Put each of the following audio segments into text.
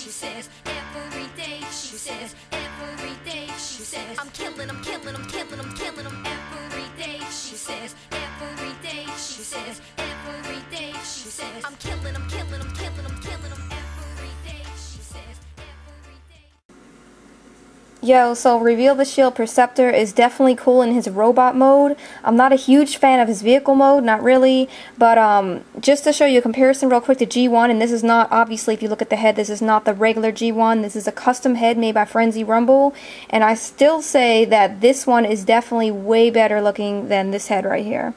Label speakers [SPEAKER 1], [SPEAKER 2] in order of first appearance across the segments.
[SPEAKER 1] she says. Every day, she says. Every day, she says. I'm killing, I'm killing, I'm killing, I'm killing them. Every day, she says. Every day, she says. Every day, she says. I'm killing, I'm killing, I'm killing, I'm killing them. Every day, she says. Every day.
[SPEAKER 2] Yo, so Reveal the Shield Perceptor is definitely cool in his robot mode. I'm not a huge fan of his vehicle mode, not really, but just to show you a comparison real quick to G1, and this is not, obviously if you look at the head, this is not the regular G1, this is a custom head made by Frenzy Rumble, and I still say that this one is definitely way better looking than this head right here.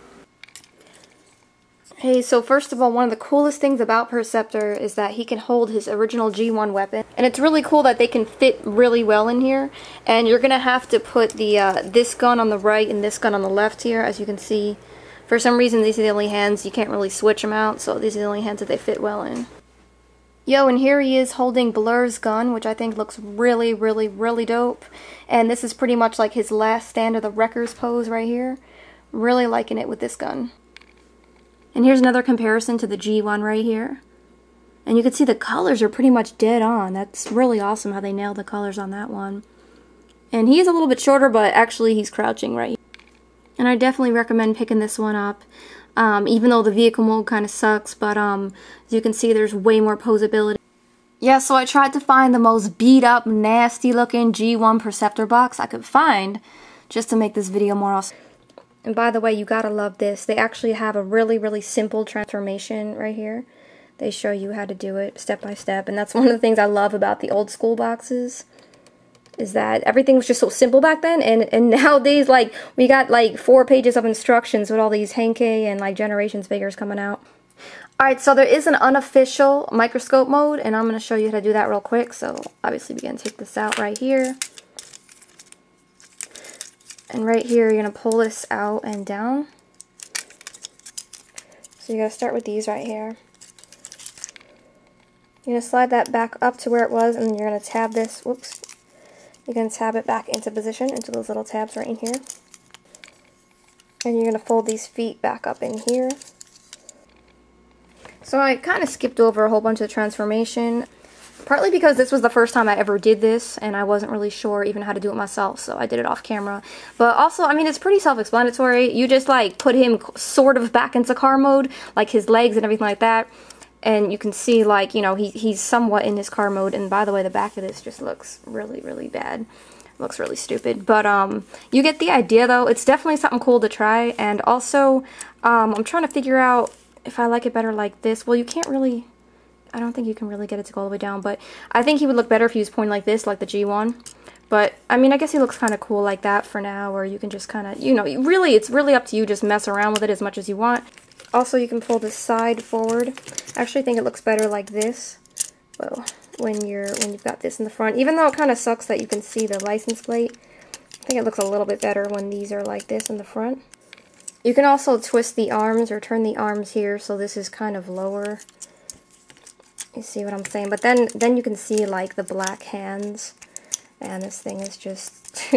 [SPEAKER 2] Hey, so first of all, one of the coolest things about Perceptor is that he can hold his original G1 weapon. And it's really cool that they can fit really well in here. And you're going to have to put the this gun on the right and this gun on the left here, as you can see. For some reason, these are the only hands. You can't really switch them out, so these are the only hands that they fit well in. Yo, and here he is holding Blur's gun, which I think looks really, really, really dope. And this is pretty much like his last stand of the wreckers pose right here. Really liking it with this gun. And here's another comparison to the G1 right here. And you can see the colors are pretty much dead on. That's really awesome how they nailed the colors on that one. And he is a little bit shorter, but actually he's crouching right here. And I definitely recommend picking this one up. Even though the vehicle mode kind of sucks, but as you can see, there's way more posability. Yeah, so I tried to find the most beat up, nasty looking G1 Perceptor box I could find, just to make this video more awesome. And by the way, you gotta love this. They actually have a really, really simple transformation right here. They show you how to do it step by step, and that's one of the things I love about the old school boxes, is that everything was just so simple back then, and nowadays, like, we got like 4 pages of instructions with all these Henkei and like Generations figures coming out. Alright, so there is an unofficial microscope mode, and I'm gonna show you how to do that real quick. So obviously we're gonna take this out right here. And right here, you're going to pull this out and down. So you're going to start with these right here. You're going to slide that back up to where it was, and then you're going to tab this, whoops. You're going to tab it back into position, into those little tabs right in here. And you're going to fold these feet back up in here. So I kind of skipped over a whole bunch of transformation. Partly because this was the first time I ever did this, and I wasn't really sure even how to do it myself, so I did it off camera. But also, I mean, it's pretty self-explanatory. You just, like, put him sort of back into car mode, like his legs and everything like that, and you can see, like, you know, he's somewhat in his car mode, and by the way, the back of this just looks really, really bad. It looks really stupid. But, you get the idea, though. It's definitely something cool to try, and also, I'm trying to figure out if I like it better like this. Well, you can't really... I don't think you can really get it to go all the way down, but I think he would look better if he was pointing like this, like the G1. But, I mean, I guess he looks kind of cool like that for now, or you can just kind of, you know, really, it's really up to you. Just mess around with it as much as you want. Also, you can pull this side forward. I actually think it looks better like this. Well, when you've got this in the front. Even though it kind of sucks that you can see the license plate, I think it looks a little bit better when these are like this in the front. You can also twist the arms or turn the arms here, so this is kind of lower. You see what I'm saying? But then you can see, like, the black hands. And this thing is just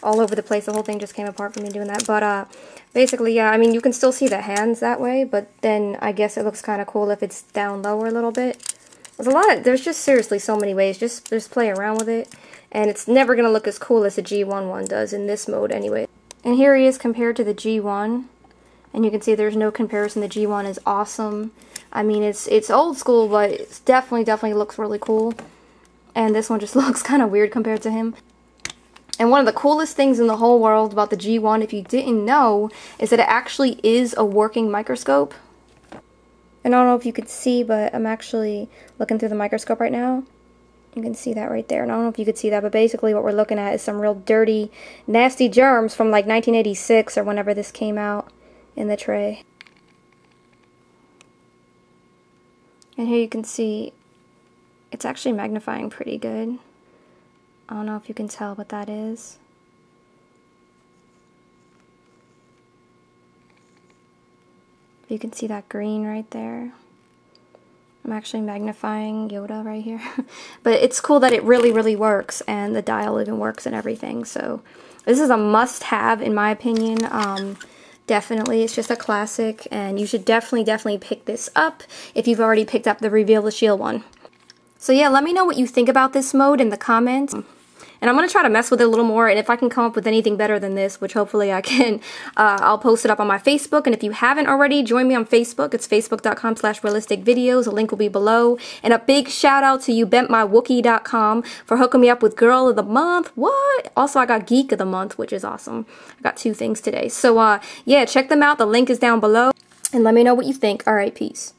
[SPEAKER 2] all over the place. The whole thing just came apart from me doing that. But, basically, yeah, I mean, you can still see the hands that way. But then I guess it looks kind of cool if it's down lower a little bit. There's just seriously so many ways. Just play around with it. And it's never going to look as cool as the G1 one does in this mode anyway. And here he is compared to the G1. And you can see there's no comparison. The G1 is awesome. I mean, it's old school, but it's definitely looks really cool. And this one just looks kind of weird compared to him. And one of the coolest things in the whole world about the G1, if you didn't know, is that it actually is a working microscope. And I don't know if you could see, but I'm actually looking through the microscope right now. You can see that right there. And I don't know if you could see that, but basically what we're looking at is some real dirty, nasty germs from like 1986 or whenever this came out in the tray. And here you can see it's actually magnifying pretty good. I don't know if you can tell what that is. You can see that green right there. I'm actually magnifying Yoda right here. But it's cool that it really works, and the dial even works and everything. So this is a must-have in my opinion. Definitely, it's just a classic, and you should definitely pick this up if you've already picked up the Reveal the Shield one. So yeah, let me know what you think about this mode in the comments. And I'm going to try to mess with it a little more, and if I can come up with anything better than this, which hopefully I can, I'll post it up on my Facebook. And if you haven't already, join me on Facebook. It's facebook.com/realisticvideos. The link will be below. And a big shout out to youbentmywookie.com for hooking me up with Girl of the Month. What? Also, I got Geek of the Month, which is awesome. I got 2 things today. So yeah, check them out. The link is down below. And let me know what you think. Alright, peace.